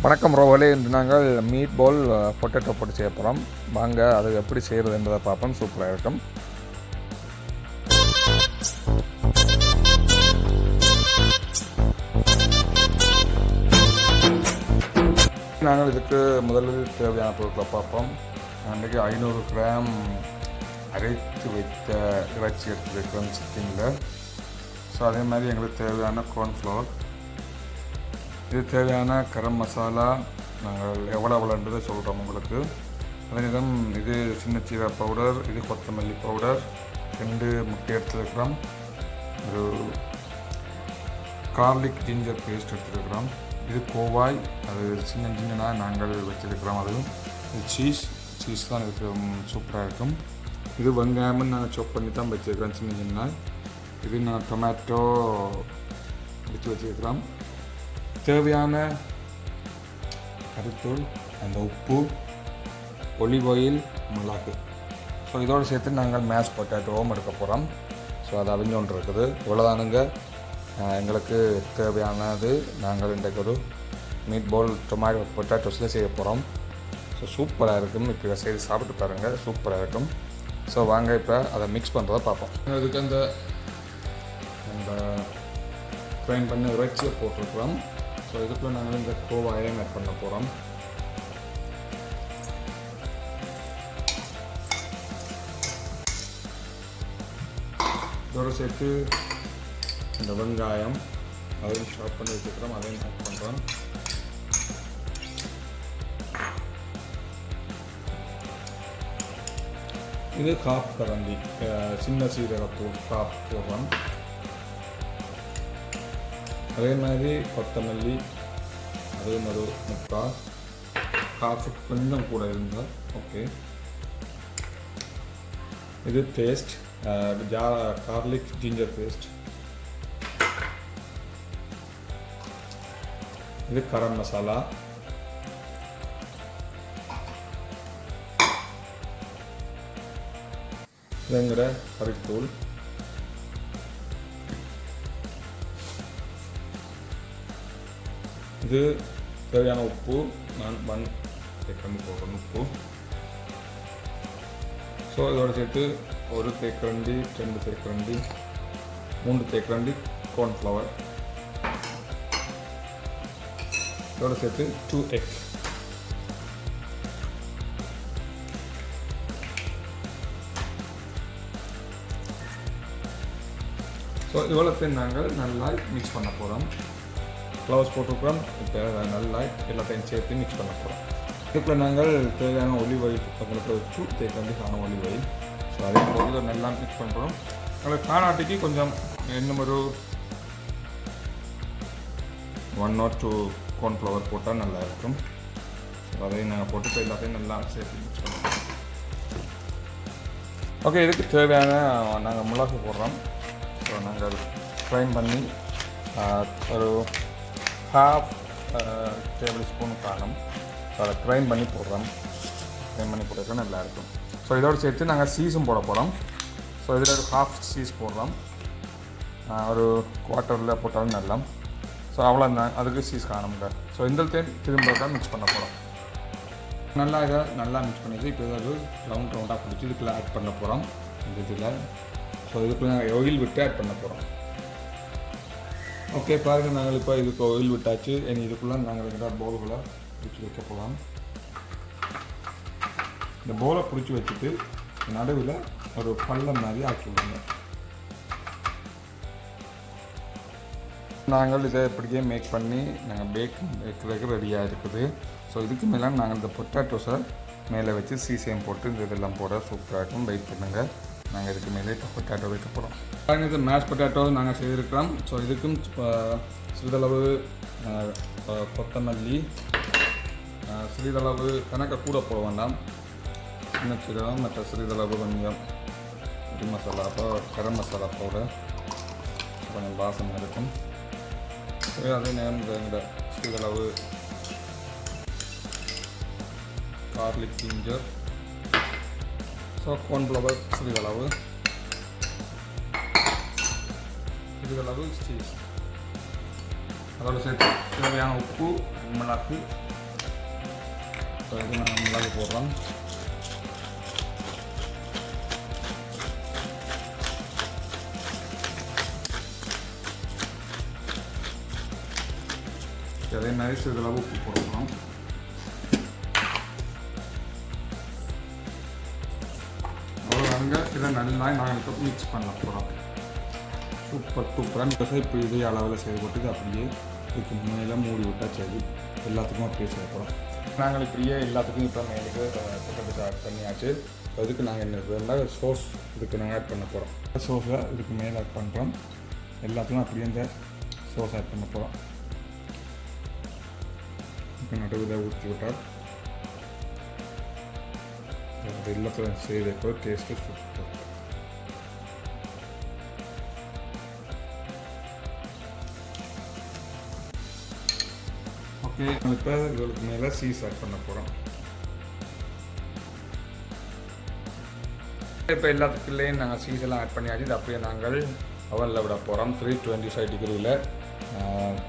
வணக்கம் ரோவலே. இன்று நாங்கள் மீட் பால் பொட்டேட்டோ போட்டு செய்ய போகிறோம். வாங்க அது எப்படி செய்கிறது என்பதை பார்ப்போம். சூப்பராக இருக்கும். நாங்கள் இதுக்கு முதலில் தேவையான பொருட்களை பார்ப்போம். அன்றைக்கு 500 கிராம் அரைத்து வைத்த இறைச்சி எடுத்துருக்கிறோம் சிக்கனில். ஸோ அதே மாதிரி எங்களுக்கு தேவையான கார்ன்ஃப்ளவர், இது தேவையான கரம் மசாலா நாங்கள் எவ்வளோன்றதை சொல்கிறோம் உங்களுக்கு. அதே நேரம் இது சின்ன சீரக பவுடர், இது கொத்தமல்லி பவுடர், 2 முட்டை எடுத்துருக்கிறோம், ஒரு கார்லிக் ஜிஞ்சர் பேஸ்ட் எடுத்துருக்கிறோம், இது கோவாய், அது சின்ன சின்னதாக நாங்கள் வச்சுருக்கிறோம். அது சீஸ் தான் இதுக்கு சூப்பராக இருக்கும். இது வெங்காயமும் நாங்கள் சாப் பண்ணி தான் வச்சுருக்கிறோம் சின்ன சின்ன. இது நான் டொமேட்டோ வச்சுருக்கிறோம். தேவையான கருத்தூள், அந்த உப்பு, ஒலிவ் ஆயில், மிளகு. ஸோ இதோடு சேர்த்து நாங்கள் மேஷ் பொட்டேட்டோவும் எடுக்க போகிறோம். ஸோ அது அவிஞ்சோன்று இருக்குது. இவ்வளோதானுங்க எங்களுக்கு தேவையானது. நாங்கள் இன்றைக்கு ஒரு மீட் பால் டொமேட்டோ பொட்டேட்டோஸில் செய்ய போகிறோம். ஸோ சூப்பராக இருக்கும். இப்போ செய்து சாப்பிட்டு பாருங்கள், சூப்பராக இருக்கும். ஸோ வாங்க இப்போ அதை மிக்ஸ் பண்ணுறதை பார்ப்போம். அதுக்கு அந்த கிரைண்ட் பண்ணி இறைச்சியை போட்டிருக்கிறோம். ஸோ இதுக்குள்ள நாங்கள் இந்த கோவாயை ஆட் பண்ண போகிறோம். இதோடு சேர்த்து இந்த வெங்காயம் அதையும் ஷாப் பண்ணி வச்சுக்கிறோம், அதையும் ஆட் பண்ணுறோம். இது காப் கரண்டி சின்ன சீரகத்தூள் காப் போடுறோம். அதே மாதிரி கொத்தமல்லி, அதுவும் ஒரு முக்கால், காஃபு கொஞ்சம் கூட இருந்தால் ஓகே. இது பேஸ்ட், கார்லிக் ஜிஞ்சர் பேஸ்ட். இது கரம் மசாலா, இதுங்கிற கறித்தூள், இது தேவையான உப்பு. நான் 1 தேக்கரண்டி போடுறேன் உப்பு. ஸோ இதோடு சேர்த்து 1 தேக்கரண்டி, 2 தேக்கரண்டி, 3 தேக்கரண்டி கார்ன்ஃப்ளவர். இதோடு சேர்த்து 2 எக். ஸோ இவ்வளோத்தையும் நாங்கள் நல்லா மிக்ஸ் பண்ண போகிறோம். க்ளவுஸ் போட்டுருக்கிறோம். இப்போ நல்லா எல்லாத்தையும் சேர்த்து மிக்ஸ் பண்ண போகிறோம். இதுக்குள்ள நாங்கள் தேவையான ஒலிவ் ஆயில் உங்களுக்கு 2 தேக்கரண்டிக்கான ஒலிவ் ஆயில். ஸோ அதே போது நல்லா மிக்ஸ் பண்ணுறோம். உங்களுக்கு காணாட்டிக்கு கொஞ்சம் இன்னும் ஒரு 1 or 2 கார்ன்ஃப்ளவர் போட்டால் நல்லா இருக்கும். ஸோ அதையும் நாங்கள் போட்டு எல்லாத்தையும் நல்லா சேர்த்து மிக்ஸ் பண்ணுறோம். ஓகே, இதுக்கு தேவையான நாங்கள் மிளகு போடுறோம். ஸோ நாங்கள் ஃப்ரை பண்ணி ஒரு 1/2 டேபிள் ஸ்பூன் காரம். ஸோ அதை கிரைண்ட் பண்ணி போடுறோம். கிரைண்ட் பண்ணி போடுறது நல்லாயிருக்கும். ஸோ இதோடு சேர்த்து நாங்கள் சீஸும் போட போகிறோம். ஸோ இதில் ஒரு 1/2 சீஸ் போடுறோம். ஒரு குவார்ட்டரில் போட்டாலும் நல்லா. ஸோ அவ்வளோதான், அதுக்கு சீஸ் காணுங்க. ஸோ இந்த டைம் திரும்ப தான் மிக்ஸ் பண்ண போகிறோம். இதை நல்லா மிக்ஸ் பண்ணிட்டு இப்போ ஏதாவது ரவுண்டாக பிடிச்சி இதுக்குள்ளே ஆட் பண்ண போகிறோம். இந்த இதில் ஸோ இதுக்குள்ளே நாங்கள் ஆயில் விட்டு ஆட் பண்ண போகிறோம். ஓகே பாருங்கள், நாங்கள் இப்போ இதுக்கு ஆயில் விட்டாச்சு. இனி இதுக்குள்ளே நாங்கள் இந்த பவுல்களை பிடிச்சி வைக்க போகலாம். இந்த பவுலை பிடிச்சி வச்சுட்டு நடுவில் ஒரு பள்ளம் மாதிரி ஆக்கி விடுங்க. நாங்கள் இதை இப்படியே மேக் பண்ணி நாங்கள் வைக்கிறதுக்கு ரெடியாக இருக்குது. ஸோ இதுக்கு மேலே நாங்கள் இந்த பொட்டேட்டோஸை மேலே வச்சு சீசையும் போட்டு இந்த இதெல்லாம் போட சூப்பராக இருக்கும். வெயிட் பண்ணுங்கள், நாங்கள் இதுக்கு மேலே இப்போ பொட்டேட்டோ வைக்க போகிறோம். பாருங்கள், இது மேஷ் பொட்டேட்டோ நாங்கள் செய்திருக்கிறோம். ஸோ இதுக்கும் சிறிதளவு கொத்தமல்லி, சிறிதளவு கணக்கை கூட போட வேண்டாம், சின்ன சீரகம், மற்ற சிறிதளவு கொஞ்சம் கறி மசாலா, கரம் மசாலா பவுடர், கொஞ்சம் வாசனை இருக்கும். அதே நேரம் இந்த சிறிதளவு கார்லிக் ஜிஞ்சர், ஸோ கார்ன்ஃப்ளவர் சிறிதளவு, சீஸ், அதோடு சேர்த்து தேவையான உப்பு, மிளகு, இது நாங்கள் மிளகு போடுறோம். அதே மாதிரி சிறிதளவு உப்பு போடுறோம். அவ்வளோதாங்க. இதை நல்லா நாங்கள் இப்போ மிக்ஸ் பண்ண போகிறோம். சூப்பராக இப்போ இதே அளவில் செய்யப்பட்டு அப்படியே இதுக்கு மேலே மூடி விட்டால் சரி, எல்லாத்துக்கும் அப்படியே செய்ய போகிறோம். நாங்கள் இப்படியே எல்லாத்துக்கும் இப்போ மேலுக்கு பொட்டேட்டோ ஆட் பண்ணியாச்சு. அதுக்கு நாங்கள் என்ன இருந்தால் சோஸ் இதுக்கு நாங்கள் ஆட் பண்ண போகிறோம். சோஸை இதுக்கு மேலே ஆட் பண்ணுறோம். எல்லாத்துக்கும் அப்படியே இந்த சோஸ் ஆட் பண்ண போகிறோம். இப்போ நடுவில் ஊற்றி விட்டால் எல்லாத்தையும் செய்கிறப்போ டேஸ்ட்டு சூப்பர். ஓகே, இப்போ இதுக்கு மேலே சீஸ் ஆட் பண்ண போகிறோம். இப்போ எல்லாத்துக்குள்ளேயும் நாங்கள் சீஸ் எல்லாம் ஆட் பண்ணியாச்சு. இது அப்படியே நாங்கள் அவனில் விட போகிறோம். 325 டிகிரியில்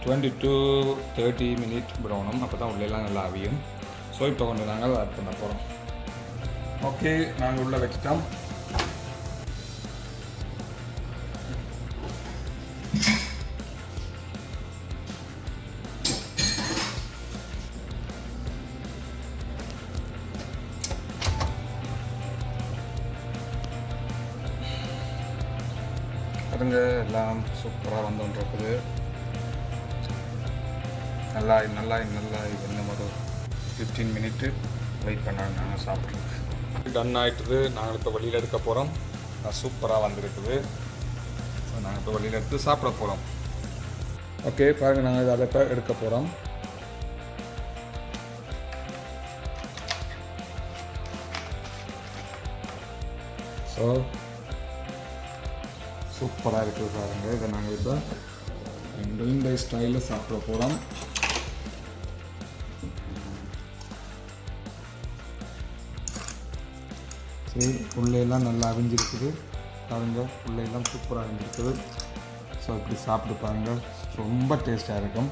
20 to 30 மினிட் விடணும். அப்போ தான் உள்ளெல்லாம் நல்லா அவியும். ஸோ இப்போ கொஞ்சம் நாங்கள் ஆட் பண்ண போகிறோம். ஓகே, நாங்கள் உள்ளே வச்சுட்டோம். அதுங்க எல்லாம் சூப்பராக வந்துருக்குது. நல்லா இன்னும் ஒரு 15 மினிட்டு வெயிட் பண்ணாங்க. நாங்கள் சாப்பிட்றோம். டன் ஆகிட்டுது. நாங்கள் இப்போ வெளியில் எடுக்க போகிறோம். சூப்பராக வந்துருக்குது. நாங்கள் இப்போ வெளியில் எடுத்து சாப்பிட போகிறோம். ஓகே, பாருங்கள், நாங்கள் இதை இப்போ எடுக்க போகிறோம். ஸோ சூப்பராக இருக்குது பாருங்கள். இதை நாங்கள் இப்போ இந்த ஸ்டைலில் சாப்பிட போகிறோம். சரி, உள்ளேலாம் நல்லா அவிஞ்சிருக்குது பாருங்க. உள்ளேலாம் சூப்பராக அவிஞ்சிருக்குது. ஸோ இப்படி சாப்பிட்டு பாருங்கள். ரொம்ப டேஸ்ட்டாக இருக்கும்.